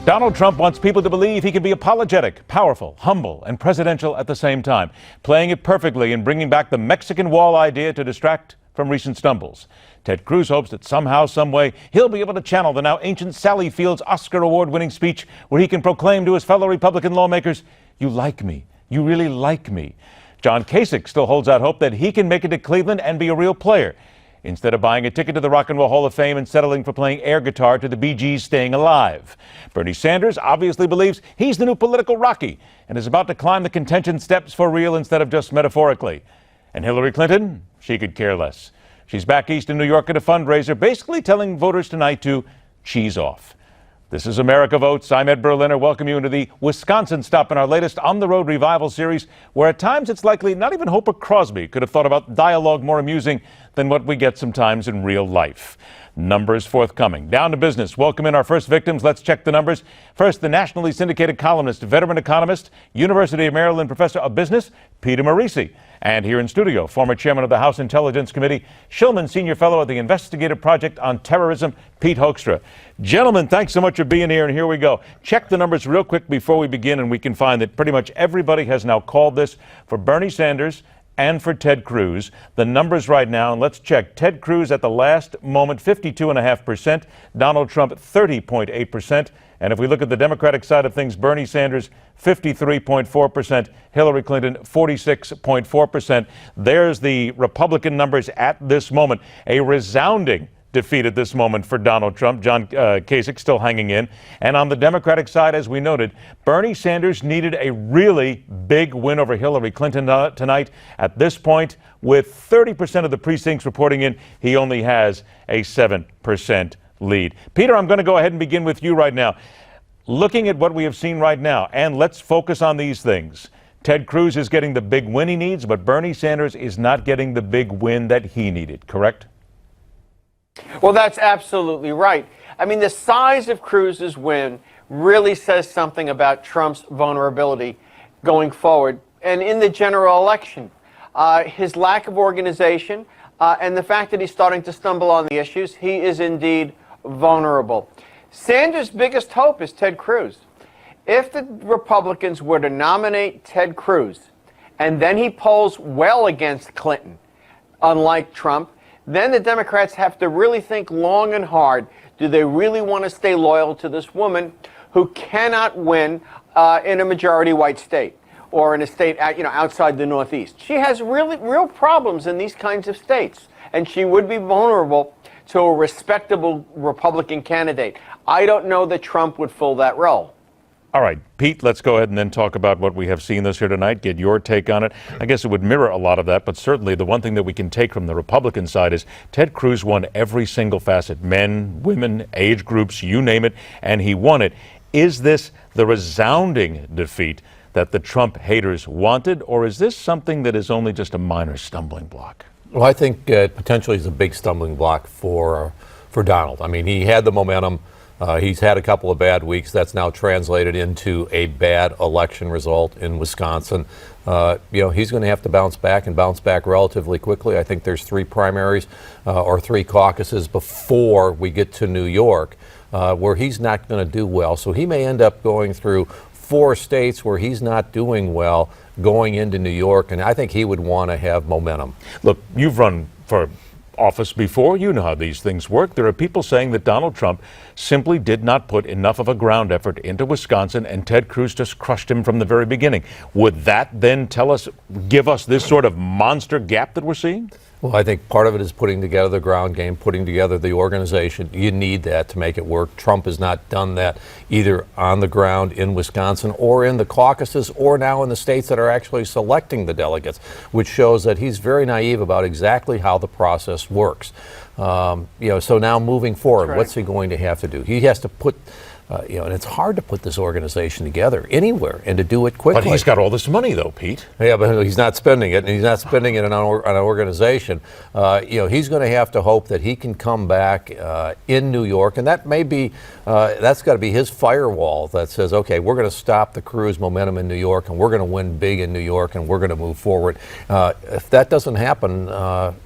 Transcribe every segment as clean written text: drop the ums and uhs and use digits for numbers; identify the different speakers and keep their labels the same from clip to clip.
Speaker 1: Donald Trump wants people to believe he can be apologetic, powerful, humble, and presidential at the same time, playing it perfectly and bringing back the Mexican wall idea to distract from recent stumbles. Ted Cruz hopes that somehow, someway, he'll be able to channel the now ancient Sally Field's Oscar award-winning speech where he can proclaim to his fellow Republican lawmakers, "You like me. You really like me." John Kasich still holds out hope that he can make it to Cleveland and be a real player, instead of buying a ticket to the Rock and Roll Hall of Fame and settling for playing air guitar to the Bee Gees' Staying Alive. Bernie Sanders obviously believes he's the new political Rocky and is about to climb the contention steps for real instead of just metaphorically. And Hillary Clinton, she could care less. She's back east in New York at a fundraiser, basically telling voters tonight to cheese off. This is America Votes. I'm Ed Berliner. Welcome you into the Wisconsin stop in our latest On the Road revival series, where at times it's likely not even Hope or Crosby could have thought about dialogue more amusing than what we get sometimes in real life. Numbers forthcoming. Down to business. Welcome in our first victims. Let's check the numbers. First, the nationally syndicated columnist, veteran economist, University of Maryland professor of business, Peter Morici. And here in studio, former chairman of the House Intelligence Committee, Shillman Senior Fellow at the Investigative Project on Terrorism, Pete Hoekstra. Gentlemen, thanks so much for being here, and here we go. Check the numbers real quick before we begin, and we can find that pretty much everybody has now called this for Bernie Sanders and for Ted Cruz. The numbers right now, and let's check. Ted Cruz at the last moment, 52.5%. Donald Trump, 30.8%. And if we look at the Democratic side of things, Bernie Sanders, 53.4%. Hillary Clinton, 46.4%. There's the Republican numbers at this moment. A resounding defeat at this moment for Donald Trump. John Kasich still hanging in. And on the Democratic side, as we noted, Bernie Sanders needed a really big win over Hillary Clinton tonight. At this point, with 30% of the precincts reporting in, he only has a 7% lead. Peter, I'm going to go ahead and begin with you right now. Looking at what we have seen right now, and let's focus on these things. Ted Cruz is getting the big win he needs, but Bernie Sanders is not getting the big win that he needed, correct?
Speaker 2: Well, that's absolutely right. I mean, the size of Cruz's win really says something about Trump's vulnerability going forward and in the general election. His lack of organization and the fact that he's starting to stumble on the issues, he is indeed vulnerable. Sanders' biggest hope is Ted Cruz. If the Republicans were to nominate Ted Cruz and then he polls well against Clinton, unlike Trump, then the Democrats have to really think long and hard. Do they really want to stay loyal to this woman who cannot win in a majority white state or in a state outside the Northeast? She has real problems in these kinds of states, and she would be vulnerable to a respectable Republican candidate. I don't know that Trump would fill that role.
Speaker 1: All right, Pete, let's go ahead and then talk about what we have seen this year tonight, get your take on it. I guess it would mirror a lot of that, but certainly the one thing that we can take from the Republican side is Ted Cruz won every single facet, men, women, age groups, you name it, and he won it. Is this the resounding defeat that the Trump haters wanted, or is this something that is only just a minor stumbling block?
Speaker 3: Well, I think potentially is a big stumbling block for Donald. I mean, he had the momentum. He's had a couple of bad weeks. That's now translated into a bad election result in Wisconsin. He's going to have to bounce back and bounce back relatively quickly. I think there's 3 primaries or 3 caucuses before we get to New York where he's not going to do well. So he may end up going through 4 states where he's not doing well going into New York, and I think he would want to have momentum.
Speaker 1: Look, you've run for office before. You know how these things work. There are people saying that Donald Trump simply did not put enough of a ground effort into Wisconsin, and Ted Cruz just crushed him from the very beginning. Would that then give us this sort of monster gap that we're seeing?
Speaker 3: Well, I think part of it is putting together the ground game, putting together the organization. You need that to make it work. Trump has not done that either on the ground in Wisconsin or in the caucuses or now in the states that are actually selecting the delegates, which shows that he's very naive about exactly how the process works. So now moving forward,
Speaker 2: right.
Speaker 3: What's he going to have to do? He has to put and it's hard to put this organization together anywhere and to do it quickly.
Speaker 1: But he's got all this money, though, Pete.
Speaker 3: Yeah, but he's not spending it, and he's not spending it on an organization. He's going to have to hope that he can come back in New York, and that may be that's got to be his firewall that says, okay, we're going to stop the Cruz momentum in New York, and we're going to win big in New York, and we're going to move forward. If that doesn't happen,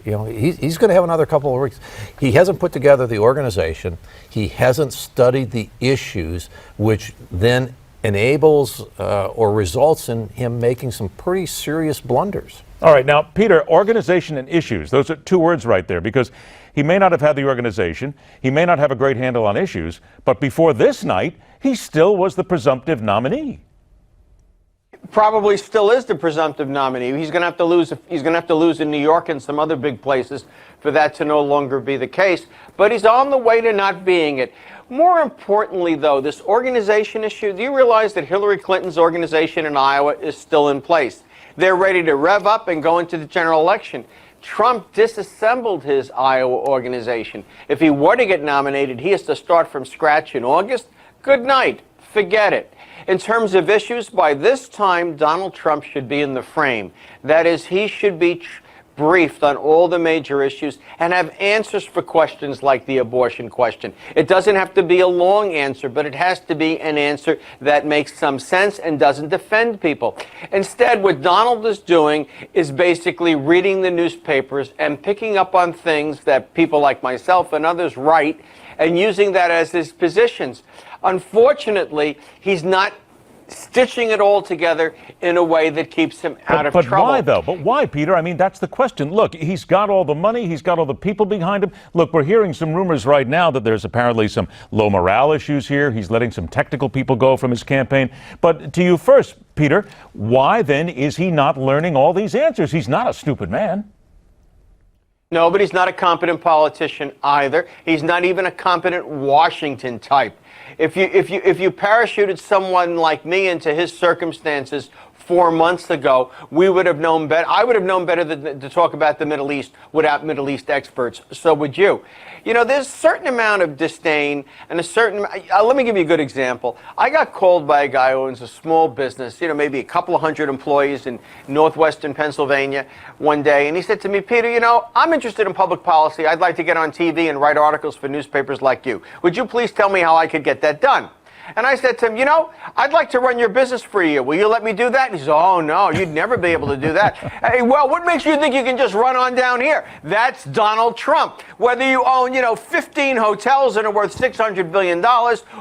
Speaker 3: he's going to have another couple of weeks. He hasn't put together the organization. He hasn't studied the issue issues, which then enables or results in him making some pretty serious blunders.
Speaker 1: All right, now, Peter, organization and issues, those are two words right there, because he may not have had the organization, he may not have a great handle on issues, but before this night, he still was the presumptive nominee.
Speaker 2: Probably still is the presumptive nominee. He's going to have to lose. He's going to have to lose in New York and some other big places for that to no longer be the case. But he's on the way to not being it. More importantly, though, this organization issue, do you realize that Hillary Clinton's organization in Iowa is still in place? They're ready to rev up and go into the general election. Trump disassembled his Iowa organization. If he were to get nominated, he has to start from scratch in August. Good night. Forget it. In terms of issues, by this time, Donald Trump should be in the frame. That is, he should be briefed on all the major issues and have answers for questions like the abortion question. It doesn't have to be a long answer, but it has to be an answer that makes some sense and doesn't defend people. Instead, what Donald is doing is basically reading the newspapers and picking up on things that people like myself and others write and using that as his positions. Unfortunately, he's not stitching it all together in a way that keeps him out of trouble.
Speaker 1: But why, though? But why, Peter? I mean, that's the question. Look, he's got all the money. He's got all the people behind him. Look, we're hearing some rumors right now that there's apparently some low morale issues here. He's letting some technical people go from his campaign. But to you first, Peter, why then is he not learning all these answers? He's not a stupid man.
Speaker 2: No, but he's not a competent politician either. He's not even a competent Washington type. If you parachuted someone like me into his circumstances 4 months ago, we would have known better. I would have known better than to talk about the Middle East without Middle East experts. So would you. You know, there's a certain amount of disdain and a certain, let me give you a good example. I got called by a guy who owns a small business, you know, maybe a couple of hundred employees in northwestern Pennsylvania one day. And he said to me, Peter, you know, I'm interested in public policy. I'd like to get on TV and write articles for newspapers like you. Would you please tell me how I could get that done? And I said to him, you know, I'd like to run your business for you. Will you let me do that? And he said, oh, no, you'd never be able to do that. Hey, well, what makes you think you can just run on down here? That's Donald Trump. Whether you own, 15 hotels that are worth $600 billion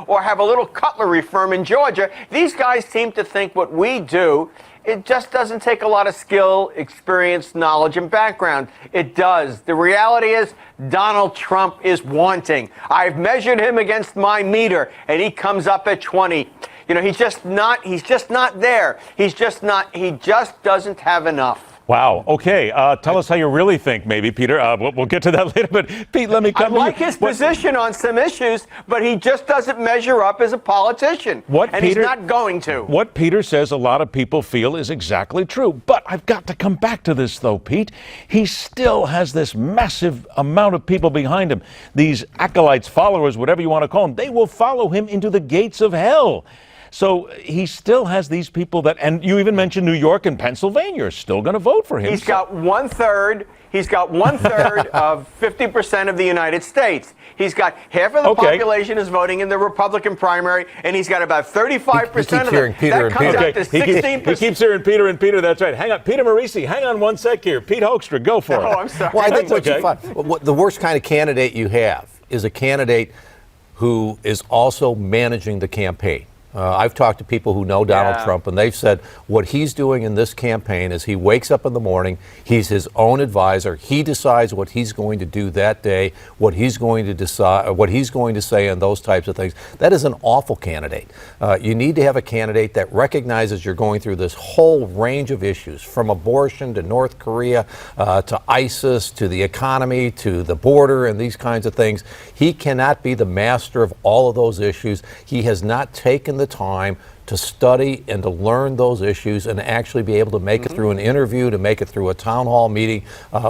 Speaker 2: or have a little cutlery firm in Georgia, these guys seem to think what we do, it just doesn't take a lot of skill, experience, knowledge, and background. It does. The reality is Donald Trump is wanting. I've measured him against my meter, and he comes up at 20. You know, he's just not there. He just doesn't have enough.
Speaker 1: Wow. Okay. Tell us how you really think, maybe, Peter. We'll get to that later. But, Pete, let me come to you.
Speaker 2: I like his position on some issues, but he just doesn't measure up as a politician. He's not going to.
Speaker 1: What Peter says a lot of people feel is exactly true. But I've got to come back to this, though, Pete. He still has this massive amount of people behind him. These acolytes, followers, whatever you want to call them, they will follow him into the gates of hell. So he still has these people that, and you even mentioned New York and Pennsylvania are still going to vote for him.
Speaker 2: He's got one third of 50% of the United States. He's got half of the population is voting in the Republican primary, and he's got about 35% of them. That comes out to 16%.
Speaker 1: He keeps hearing Peter and Peter. That's right. Hang on, Peter Morici. Hang on one sec here. Pete Hoekstra, go for it.
Speaker 2: Oh, I'm sorry.
Speaker 3: Well, I think the worst kind of candidate you have is a candidate who is also managing the campaign. I've talked to people who know Donald Trump, and they've said what he's doing in this campaign is he wakes up in the morning, he's his own advisor, he decides what he's going to do that day, what he's going to decide, what he's going to say, and those types of things. That is an awful candidate. You need to have a candidate that recognizes you're going through this whole range of issues, from abortion to North Korea to ISIS to the economy to the border and these kinds of things. He cannot be the master of all of those issues. He has not taken the time to study and to learn those issues and actually be able to make it through an interview, to make it through a town hall meeting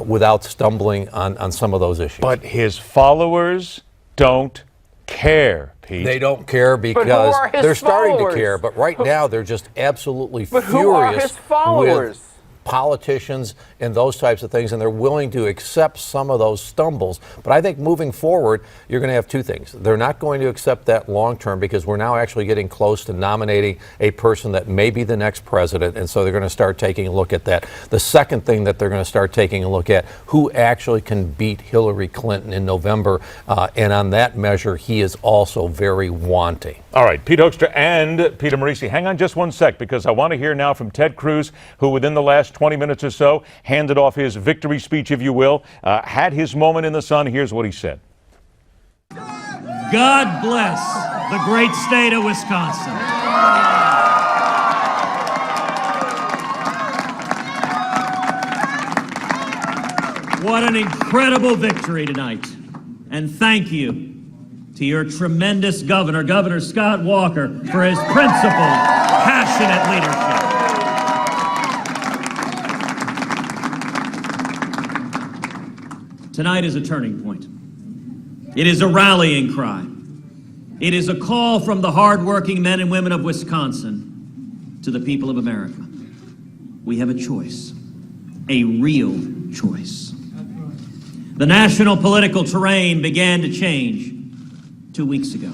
Speaker 3: without stumbling on some of those issues.
Speaker 1: But his followers don't care, Pete.
Speaker 3: They don't care because they're starting to care, but right now they're just absolutely furious.
Speaker 2: But who are his followers?
Speaker 3: politicians and those types of things, and they're willing to accept some of those stumbles. But I think moving forward, you're going to have two things. They're not going to accept that long term because we're now actually getting close to nominating a person that may be the next president, and so they're going to start taking a look at that. The second thing that they're going to start taking a look at, who actually can beat Hillary Clinton in November, and on that measure, he is also very wanting.
Speaker 1: All right, Pete Hoekstra and Peter Morici, hang on just one sec, because I want to hear now from Ted Cruz, who within the last 20 minutes or so handed off his victory speech, if you will, had his moment in the sun. Here's what he said.
Speaker 4: God bless the great state of Wisconsin. What an incredible victory tonight. And thank you to your tremendous governor, Governor Scott Walker, for his principled, passionate leadership. Tonight is a turning point. It is a rallying cry. It is a call from the hardworking men and women of Wisconsin to the people of America. We have a choice, a real choice. The national political terrain began to change 2 weeks ago.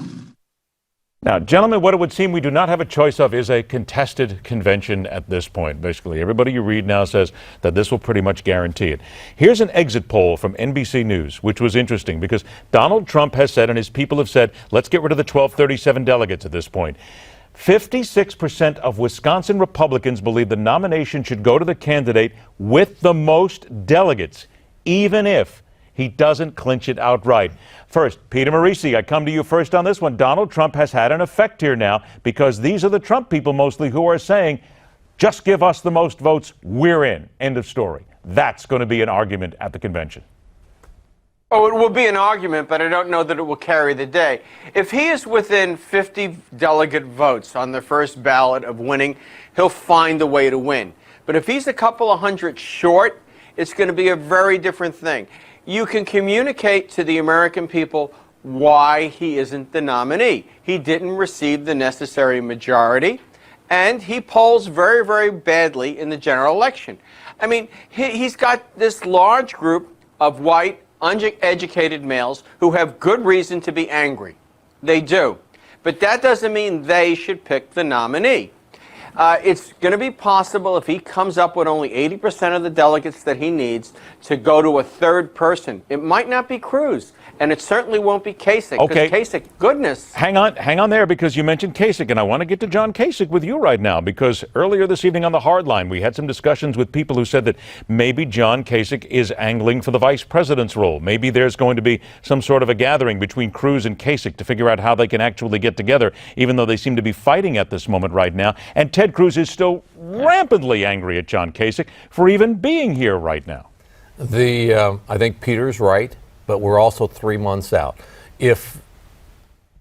Speaker 1: Now, gentlemen, what it would seem we do not have a choice of is a contested convention at this point. Basically, everybody you read now says that this will pretty much guarantee it. Here's an exit poll from NBC News, which was interesting because Donald Trump has said, and his people have said, let's get rid of the 1237 delegates at this point. 56% of Wisconsin Republicans believe the nomination should go to the candidate with the most delegates, even if he doesn't clinch it outright. First, Peter Morici, I come to you first on this one. Donald Trump has had an effect here now because these are the Trump people mostly who are saying, just give us the most votes, we're in. End of story. That's going to be an argument at the convention.
Speaker 2: Oh, it will be an argument, but I don't know that it will carry the day. If he is within 50 delegate votes on the first ballot of winning, he'll find a way to win. But if he's a couple of hundred short, it's going to be a very different thing. You can communicate to the American people why he isn't the nominee. He didn't receive the necessary majority, and he polls very, very badly in the general election. I mean, he's got this large group of white, uneducated males who have good reason to be angry. They do. But that doesn't mean they should pick the nominee. It's going to be possible if he comes up with only 80% of the delegates that he needs to go to a third person. It might not be Cruz, and it certainly won't be Kasich.
Speaker 1: Okay.
Speaker 2: Kasich, goodness.
Speaker 1: Hang on there, because you mentioned Kasich, and I want to get to John Kasich with you right now, because earlier this evening on the Hardline, we had some discussions with people who said that maybe John Kasich is angling for the vice president's role. Maybe there's going to be some sort of a gathering between Cruz and Kasich to figure out how they can actually get together, even though they seem to be fighting at this moment right now. And Ted Cruz is still rampantly angry at John Kasich for even being here right now.
Speaker 3: I think Peter's right, but we're also 3 months out. If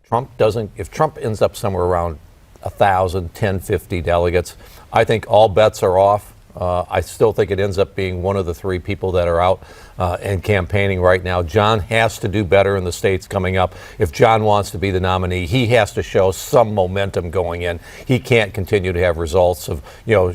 Speaker 3: Trump ends up somewhere around 1,000, 1,050 delegates, I think all bets are off. I still think it ends up being one of the three people that are out and campaigning right now. John has to do better in the states coming up. If John wants to be the nominee, he has to show some momentum going in. He can't continue to have results of,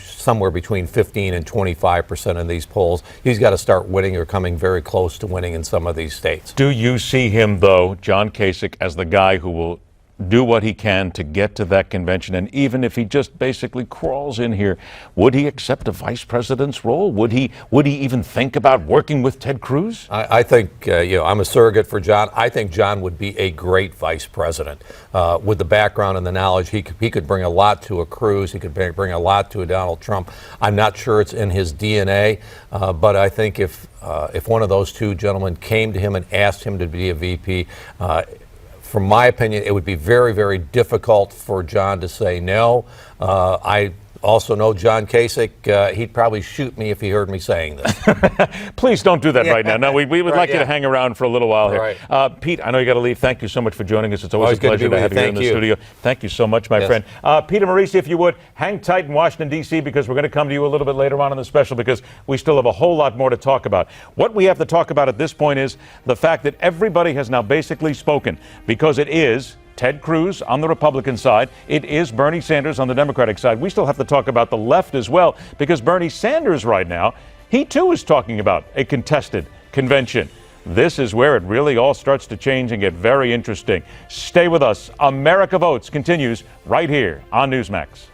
Speaker 3: somewhere between 15 and 25% in these polls. He's got to start winning or coming very close to winning in some of these states.
Speaker 1: Do you see him, though, John Kasich, as the guy who will do what he can to get to that convention? And even if he just basically crawls in here, would he accept a vice president's role? Would he even think about working with Ted Cruz?
Speaker 3: I think, I'm a surrogate for John. I think John would be a great vice president. With the background and the knowledge, he could bring a lot to a Cruz. He could bring a lot to a Donald Trump. I'm not sure it's in his DNA, but I think if one of those two gentlemen came to him and asked him to be a VP, from my opinion, it would be very, very difficult for John to say no. I also know John Kasich. He'd probably shoot me if he heard me saying this.
Speaker 1: Please don't do that right now. No, we would like you to hang around for a little while here.
Speaker 3: Right.
Speaker 1: Pete, I know you got to leave. Thank you so much for joining us. It's always a pleasure to have you in the studio. Thank you so much, my friend. Peter Morici, if you would, hang tight in Washington, D.C., because we're going to come to you a little bit later on in the special, because we still have a whole lot more to talk about. What we have to talk about at this point is the fact that everybody has now basically spoken, because it is Ted Cruz on the Republican side. It is Bernie Sanders on the Democratic side. We still have to talk about the left as well, because Bernie Sanders right now, he too is talking about a contested convention. This is where it really all starts to change and get very interesting. Stay with us. America Votes continues right here on Newsmax.